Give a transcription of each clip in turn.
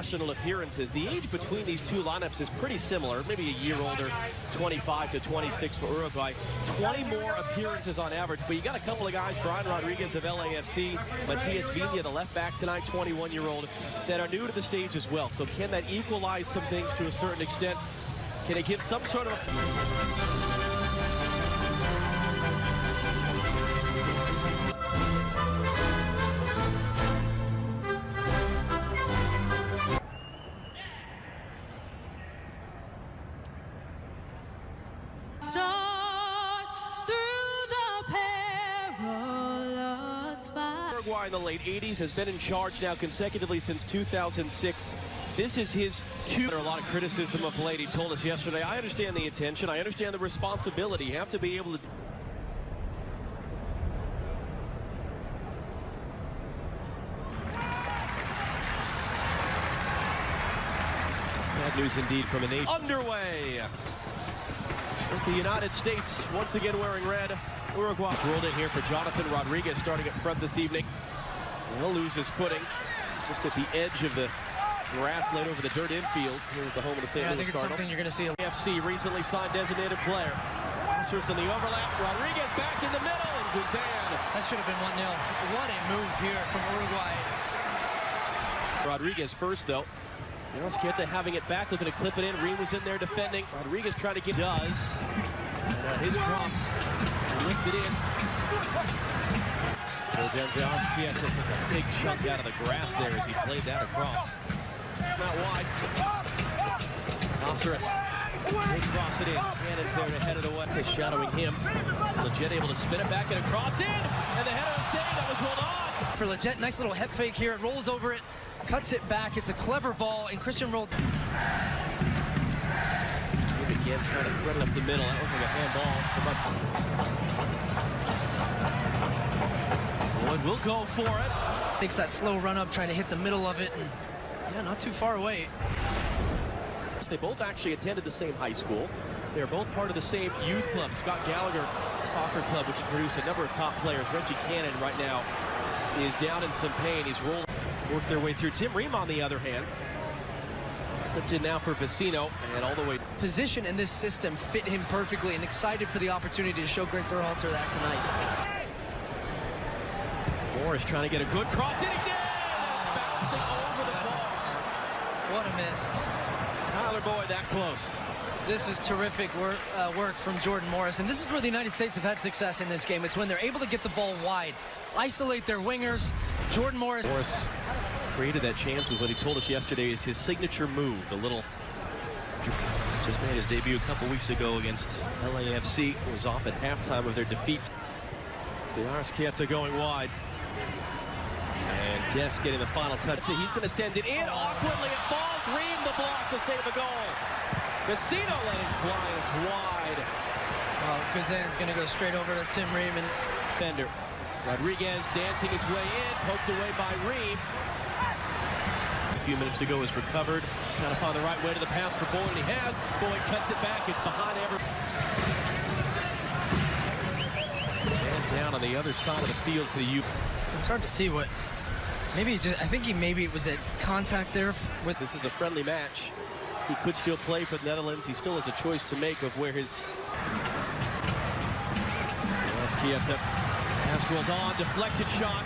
professional appearances. The age between these two lineups is pretty similar, maybe a year older, 25 to 26 for Uruguay. 20 more appearances on average, but you got a couple of guys, Brian Rodriguez of LAFC, Matias Viña, the left back tonight, 21-year-old, that are new to the stage as well. So can that equalize some things to a certain extent? Can it give some sort of... Uruguay in the late 80s has been in charge now consecutively since 2006. This is his two. There are a lot of criticism of late. He told us yesterday, I understand the attention, I understand the responsibility. You have to be able to... Sad news indeed from a nation. Underway! With the United States once again wearing red. Uruguay's rolled in here for Jonathan Rodriguez starting up front this evening. He'll lose his footing just at the edge of the grass laid over the dirt infield here at the home of the St. Louis Cardinals. I think it's something you're going to see. FC recently signed designated player. Masters in the overlap. Rodriguez back in the middle, and Guzan. That should have been 1-0. What a move here from Uruguay. Rodriguez first, though. Arrascaeta having it back, looking to clip it in. Reem was in there defending. Rodriguez trying to get... Does. And his cross lifted in. Arrascaeta takes a big chunk out of the grass there as he played that across. Not wide. Caceres. They cross it in. Cannon's there to head it away. It's shadowing him. Legit able to spin it back and a cross in. And the header is saved. That was rolled on. For Legit, nice little head fake here. It rolls over it. Cuts it back. It's a clever ball. And Christian rolled. Again, trying to thread it up the middle. That looks like a handball. Wood will go for it. Takes that slow run up, trying to hit the middle of it, and yeah, not too far away. They both actually attended the same high school. They're both part of the same youth club, Scott Gallagher Soccer Club, which produced a number of top players. Reggie Cannon right now is down in some pain. He's rolling, worked their way through. Tim Ream, on the other hand, clipped in now for Vecino, and all the way. Position in this system fit him perfectly, and excited for the opportunity to show Greg Berhalter that tonight. Morris trying to get a good cross, and he did! It's bouncing over the ball. What a miss. Tyler Boyd that close. This is terrific work from Jordan Morris, and this is where the United States have had success in this game. It's when they're able to get the ball wide, isolate their wingers. Jordan Morris created that chance with what he told us yesterday is his signature move, the little... Just made his debut a couple weeks ago against LAFC. It was off at halftime of their defeat. Arrascaeta going wide. And Des getting the final touch. He's going to send it in. Awkwardly it falls. Ream the block to save the goal. Vecino letting fly, and it's wide. Well, Guzan's going to go straight over to Tim Ream. And Fender. Rodriguez dancing his way in. Poked away by Ream. A few minutes to go is recovered. Trying to find the right way to the pass for Boyd, and he has. Boyd cuts it back. It's behind and down on the other side of the field for the U. It's hard to see what. Maybe just, I think maybe it was a contact there. With this is a friendly match. He could still play for the Netherlands. He still has a choice to make of where his. Arrascaeta pass rolled on, deflected shot.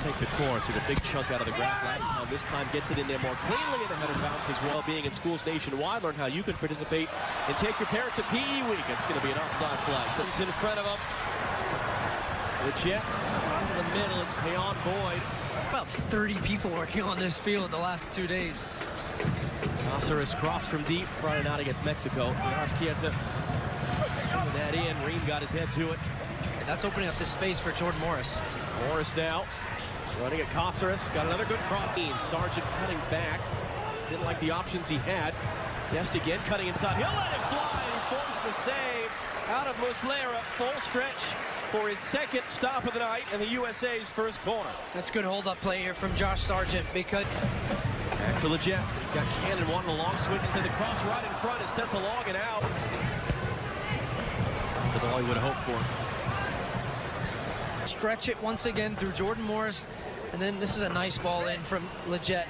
Take the corner, took a big chunk out of the grass last time. This time gets it in there more cleanly, and the header bounce as well. Being in schools nationwide, learn how you can participate and take your parents to PE week. It's going to be an offside flag. So it's in front of him. The jet in the middle. It's beyond Boyd. About 30 people working on this field the last 2 days. Caceres cross from deep, Friday night against Mexico. Arrascaeta swinging that in. Ream got his head to it. And that's opening up this space for Jordan Morris. Morris now running at Caceres. Got another good cross. Sargent cutting back. Didn't like the options he had. Dest again cutting inside. He'll let it fly, and he forces a save out of Muslera. Full stretch for his second stop of the night and the USA's first corner. That's good hold-up play here from Josh Sargent because... Back for Legit. He's got Cannon wanting a long switch instead. The cross right in front is sent along and out. That's not the ball he would have hoped for. Stretch it once again through Jordan Morris, and then this is a nice ball in from Legit.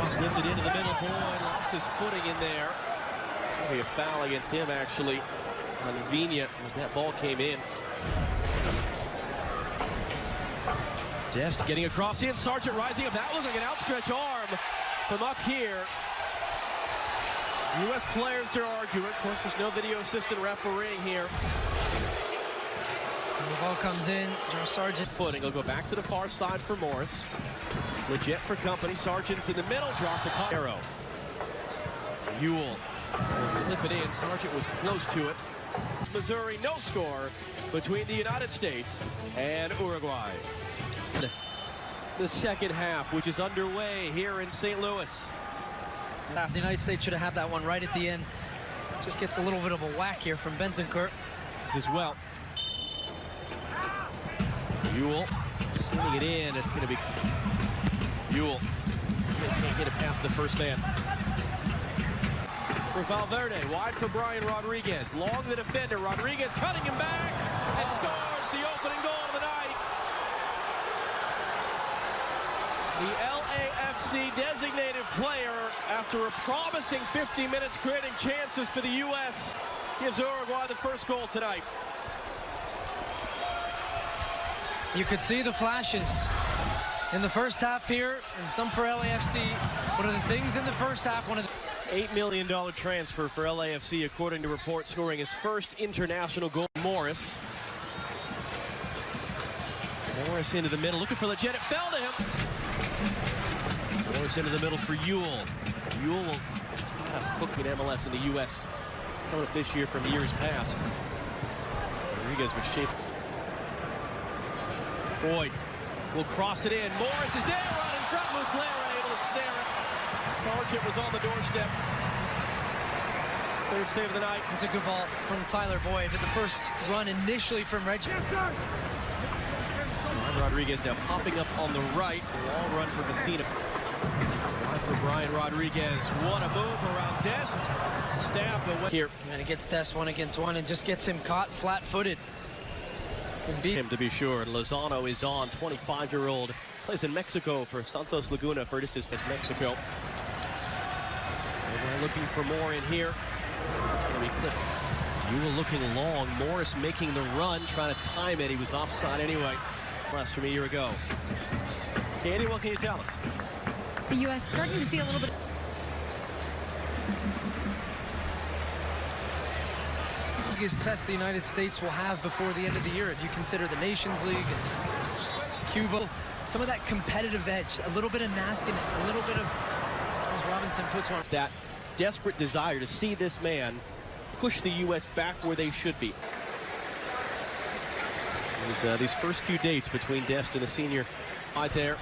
Cross lifted into the middle. Boyd lost his footing in there. It's going to be a foul against him, actually, on Vigna as that ball came in. Dest getting across in. Sargent rising up. That looked like an outstretched arm from up here. U.S. players are arguing. Of course, there's no video assistant refereeing here. And the ball comes in. Sargent footing. He'll go back to the far side for Morris. Legit for company. Sargent's in the middle. Draws the arrow. Ewell. Clip it in. Sargent was close to it. Missouri, no score between the United States and Uruguay. The second half, which is underway here in St. Louis. The United States should have had that one right at the end. Just gets a little bit of a whack here from Benzenkurt. As well. Ewell sending it in. It's going to be Ewell. Can't get it past the first man. For Valverde, wide for Brian Rodriguez. Long the defender. Rodriguez cutting him back and scores the opening goal of the night. The LAFC designated player, after a promising 50 minutes creating chances for the U.S., gives Uruguay the first goal tonight. You could see the flashes in the first half here, and some for LAFC. One of the things in the first half, $8 million transfer for LAFC, according to reports, scoring his first international goal. Morris into the middle, looking for Legit. It fell to him. Morris into the middle for Ewell. Ewell will have a hook in MLS in the U.S. coming up this year from years past. Rodriguez was shaped. Boyd will cross it in. Morris is there, right in front. Muslera able to snare it. Sargent was on the doorstep. Third save of the night. It's a good ball from Tyler Boyd, but the first run initially from Reggie. Rodriguez now popping up on the right. Long run for Vecina. Wide for Brian Rodriguez. What a move around Dest. Stabbed away here. And it gets Dest 1-against-1 and just gets him caught flat-footed. Can beat him, to be sure. And Lozano is on, 25-year-old. Plays in Mexico for Santos Laguna. Vertices for Mexico. And we're looking for more in here. It's going to be clipped. Ewell looking long. Morris making the run, trying to time it. He was offside anyway. Last from a year ago. Andy, what can you tell us? The U.S. starting to see a little bit. Biggest test the United States will have before the end of the year, if you consider the Nations League, Cuba, some of that competitive edge, a little bit of nastiness, a little bit of, as Robinson puts one. That desperate desire to see this man push the U.S. back where they should be. These first few dates between Dest and the senior right there.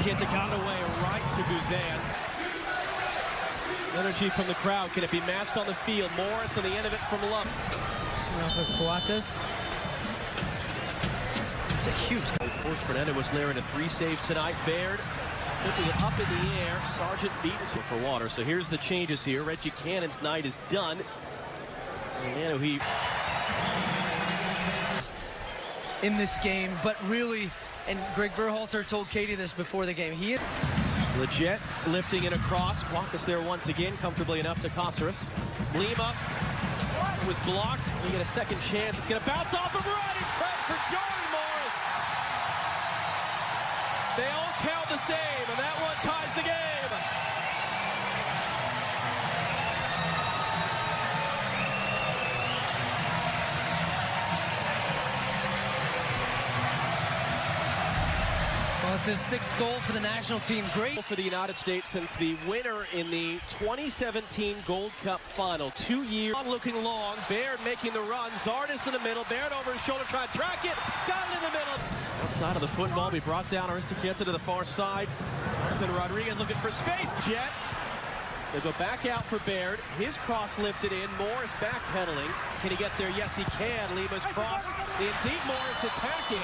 Kids got it away right to Guzan. Energy from the crowd. Can it be matched on the field? Morris on the end of it from Love. Coates. It's a huge. Forced Fernando Muslera into 3 saves tonight. Baird flipping it up in the air. Sargent beaten for water. So here's the changes here. Reggie Cannon's night is done. And he in this game, but really, and Greg Berhalter told Katie this before the game. He Legit lifting it across. Quantas there once again, comfortably enough to Caceres. Lima was blocked. You get a second chance. It's going to bounce off of right in front for Jordan Morris. They all count the same, and that one ties the game. Well, it's his 6th goal for the national team. Great for the United States since the winner in the 2017 Gold Cup final. 2 years. Looking long. Baird making the run. Zardes in the middle. Baird over his shoulder trying to track it. Got it in the middle. Outside of the football, be brought down. Aristiqueta to the far side. Jonathan Rodriguez looking for space. Jet. They'll go back out for Baird. His cross lifted in. Morris backpedaling. Can he get there? Yes, he can. Lima's cross. Indeed, Morris attacking.